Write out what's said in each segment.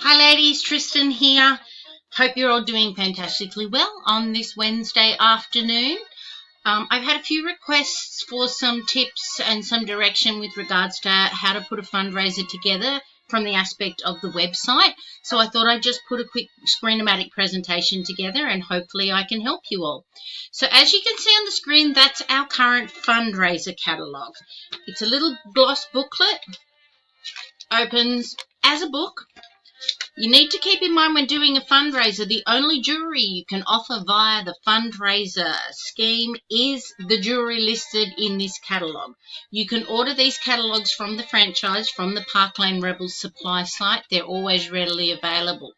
Hi ladies, Tristan here. Hope you're all doing fantastically well on this Wednesday afternoon. I've had a few requests for some tips and some direction with regards to how to put a fundraiser together from the aspect of the website. So I thought I'd just put a quick screen-o-matic presentation together and hopefully I can help you all. So as you can see on the screen, that's our current fundraiser catalogue. It's a little gloss booklet, opens as a book. You need to keep in mind when doing a fundraiser, the only jewellery you can offer via the fundraiser scheme is the jewellery listed in this catalogue. You can order these catalogues from the franchise, from the Park Lane Rebels supply site. They're always readily available.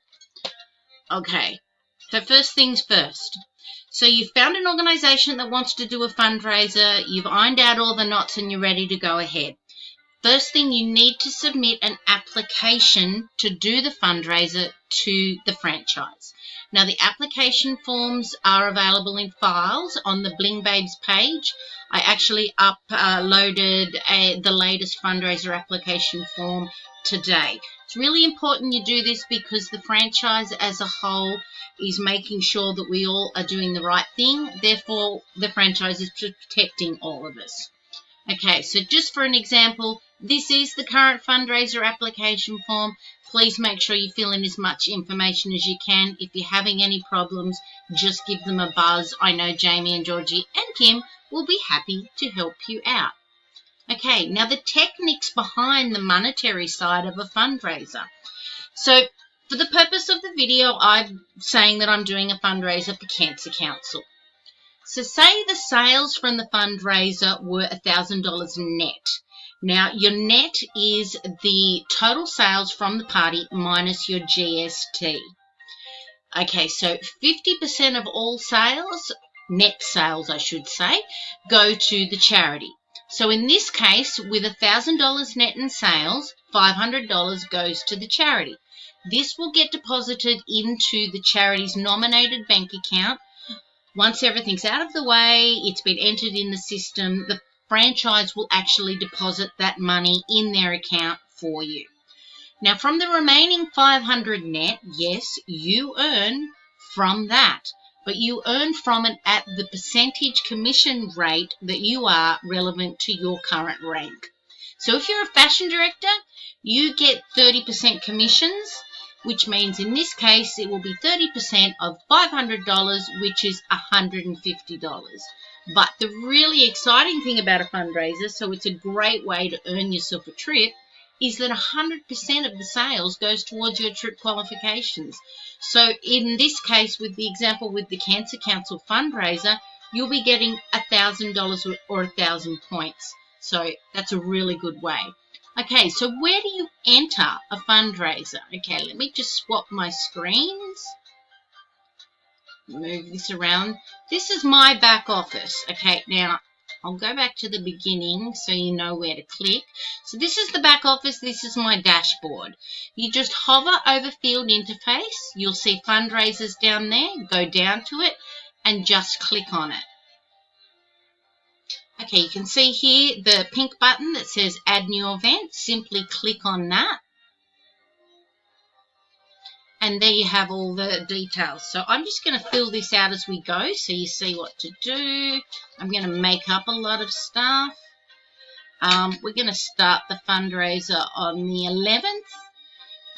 Okay, so first things first. So you've found an organisation that wants to do a fundraiser, you've ironed out all the knots and you're ready to go ahead. First thing, you need to submit an application to do the fundraiser to the franchise. Now, the application forms are available in files on the Bling Babes page. I actually uploaded the latest fundraiser application form today. It's really important you do this because the franchise as a whole is making sure that we all are doing the right thing. Therefore, the franchise is protecting all of us. Okay, so just for an example, this is the current fundraiser application form. Please make sure you fill in as much information as you can. If you're having any problems, just give them a buzz. I know Jamie and Georgie and Kim will be happy to help you out. Okay, now the techniques behind the monetary side of a fundraiser. So for the purpose of the video, I'm saying that I'm doing a fundraiser for Cancer Council. So say the sales from the fundraiser were $1,000 net. Now, your net is the total sales from the party minus your GST. Okay, so 50% of all sales, net sales I should say, go to the charity. So in this case, with $1,000 net in sales, $500 goes to the charity. This will get deposited into the charity's nominated bank account. Once everything's out of the way, it's been entered in the system, the franchise will actually deposit that money in their account for you. Now, from the remaining $500 net, yes, you earn from that, but you earn from it at the percentage commission rate that you are relevant to your current rank. So if you're a fashion director, you get 30% commissions, which means in this case it will be 30% of $500, which is $150. But the really exciting thing about a fundraiser, so it's a great way to earn yourself a trip, is that 100% of the sales goes towards your trip qualifications. So in this case, with the example with the Cancer Council fundraiser, you'll be getting $1,000 or 1,000 points. So that's a really good way. Okay, so where do you enter a fundraiser? Okay, let me just swap my screens. Move this around. This is my back office. Okay, now I'll go back to the beginning so you know where to click. So this is the back office. This is my dashboard. You just hover over field interface. You'll see fundraisers down there. Go down to it and just click on it. Okay, you can see here the pink button that says Add New Event. Simply click on that. And there you have all the details. So I'm just going to fill this out as we go so you see what to do. I'm going to make up a lot of stuff. We're going to start the fundraiser on the 11th.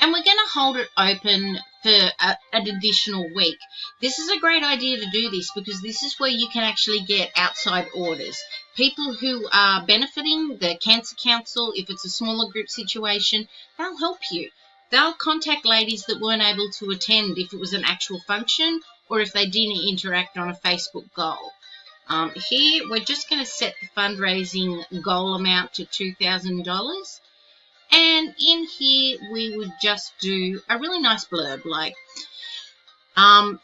And we're going to hold it open for an additional week. This is a great idea to do this because this is where you can actually get outside orders. People who are benefiting the Cancer Council, if it's a smaller group situation, they'll help you. They'll contact ladies that weren't able to attend if it was an actual function or if they didn't interact on a Facebook goal. Here, we're just going to set the fundraising goal amount to $2,000. And in here, we would just do a really nice blurb like,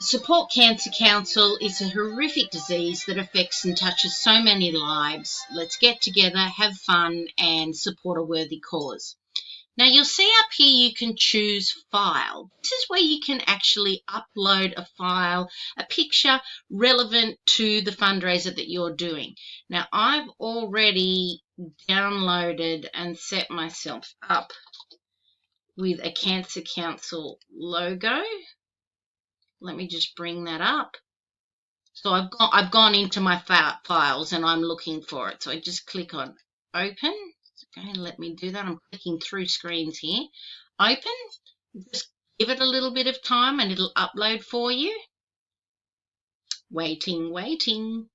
support Cancer Council. It's a horrific disease that affects and touches so many lives. Let's get together, have fun, and support a worthy cause. Now, you'll see up here you can choose file. This is where you can actually upload a file, a picture relevant to the fundraiser that you're doing. Now, I've already downloaded and set myself up with a Cancer Council logo. Let me just bring that up. So I've gone into my files and I'm looking for it. So I just click on open. Okay, let me do that. I'm clicking through screens here. Open. Just give it a little bit of time and it'll upload for you. Waiting, waiting.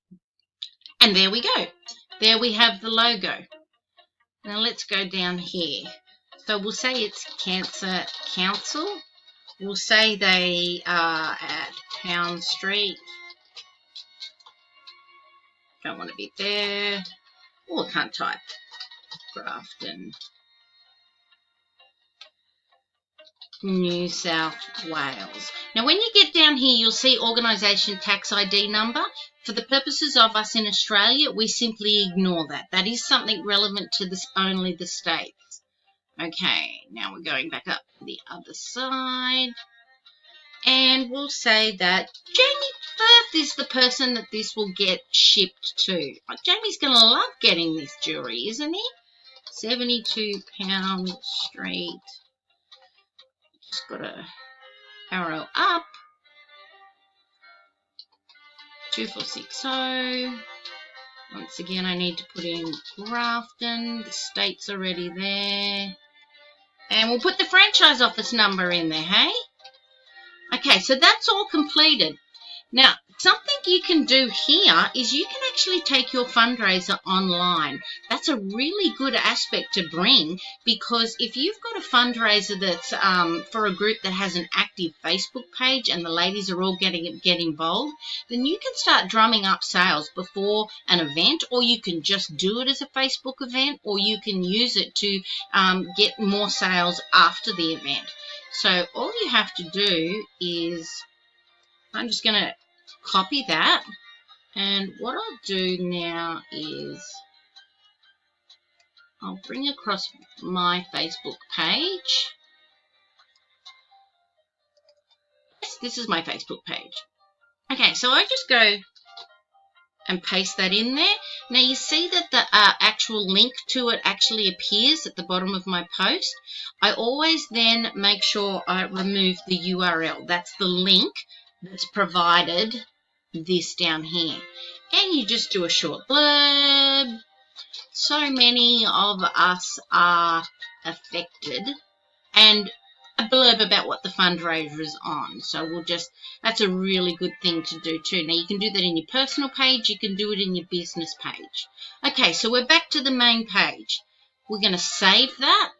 And there we go. There we have the logo. Now let's go down here. So we'll say it's Cancer Council. We'll say they are at Pound Street. Don't want to be there. Oh, I can't type. Grafton, New South Wales. Now when you get down here, you'll see organisation tax ID number. For the purposes of us in Australia, we simply ignore that. That is something relevant to only the states. Okay, now we're going back up to the other side. And we'll say that Jamie Perth is the person that this will get shipped to. Jamie's going to love getting this jewellery, isn't he? 72 Pound Street. Just got to arrow up. 2460. Once again, I need to put in Grafton. The state's already there. And we'll put the franchise office number in there, hey? Okay, so that's all completed. Now, something you can do here is you can actually take your fundraiser online. That's a really good aspect to bring, because if you've got a fundraiser that's for a group that has an active Facebook page and the ladies are all get involved, then you can start drumming up sales before an event, or you can just do it as a Facebook event, or you can use it to get more sales after the event. So all you have to do is, I'm just going to copy that, and what I'll do now is I'll bring across my Facebook page. Yes, this is my Facebook page. Okay, so I just go and paste that in there. Now you see that the actual link to it actually appears at the bottom of my post. I always then make sure I remove the URL. That's the link that's provided this down here. And you just do a short blurb. So many of us are affected, and a blurb about what the fundraiser is on. So we'll just, that's a really good thing to do too. Now you can do that in your personal page, you can do it in your business page. Okay, so we're back to the main page. We're going to save that.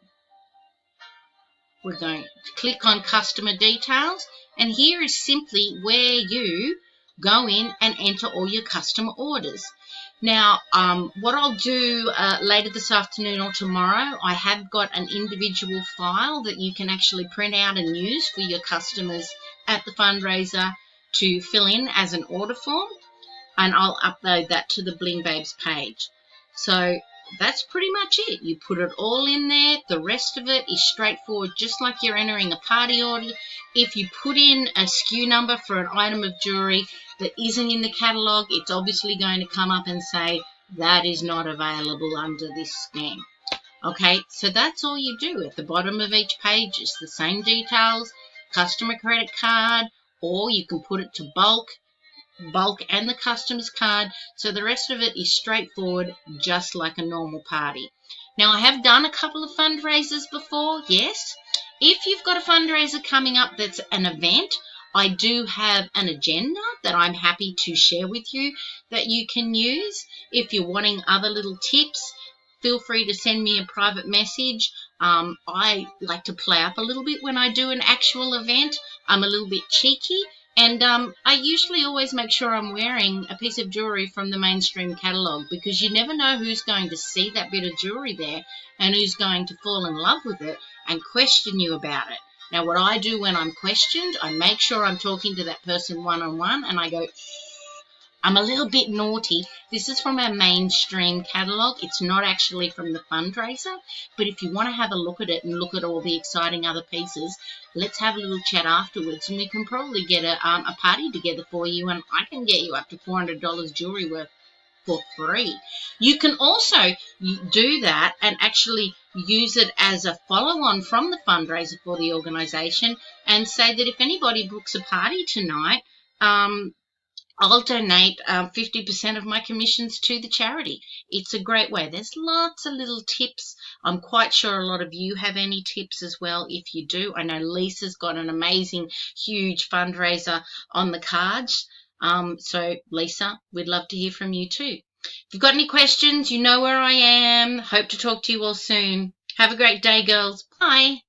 We're going to click on customer details, and here is simply where you go in and enter all your customer orders. Now, what I'll do later this afternoon or tomorrow, I have got an individual file that you can actually print out and use for your customers at the fundraiser to fill in as an order form, and I'll upload that to the Bling Babes page. So that's pretty much it. You put it all in there. The rest of it is straightforward, just like you're entering a party order. If you put in a SKU number for an item of jewellery that isn't in the catalogue, it's obviously going to come up and say that is not available under this scheme. Okay, so that's all you do. At the bottom of each page is the same details, customer credit card, or you can put it to bulk and the customer's card. So the rest of it is straightforward, just like a normal party. Now, I have done a couple of fundraisers before, yes. If you've got a fundraiser coming up that's an event, I do have an agenda that I'm happy to share with you that you can use. If you're wanting other little tips, feel free to send me a private message. I like to play up a little bit when I do an actual event. I'm a little bit cheeky. And I usually always make sure I'm wearing a piece of jewellery from the mainstream catalogue, because you never know who's going to see that bit of jewellery there and who's going to fall in love with it and question you about it. Now, what I do when I'm questioned, I make sure I'm talking to that person one-on-one, and I go, I'm a little bit naughty. This is from our mainstream catalogue. It's not actually from the fundraiser. But if you want to have a look at it and look at all the exciting other pieces, let's have a little chat afterwards, and we can probably get a party together for you, and I can get you up to $400 jewellery worth for free. You can also do that and actually use it as a follow-on from the fundraiser for the organisation, and say that if anybody books a party tonight, I'll donate 50% of my commissions to the charity. It's a great way. There's lots of little tips. I'm quite sure a lot of you have any tips as well. If you do, I know Lisa's got an amazing, huge fundraiser on the cards. So, Lisa, we'd love to hear from you too. If you've got any questions, you know where I am. Hope to talk to you all soon. Have a great day, girls. Bye.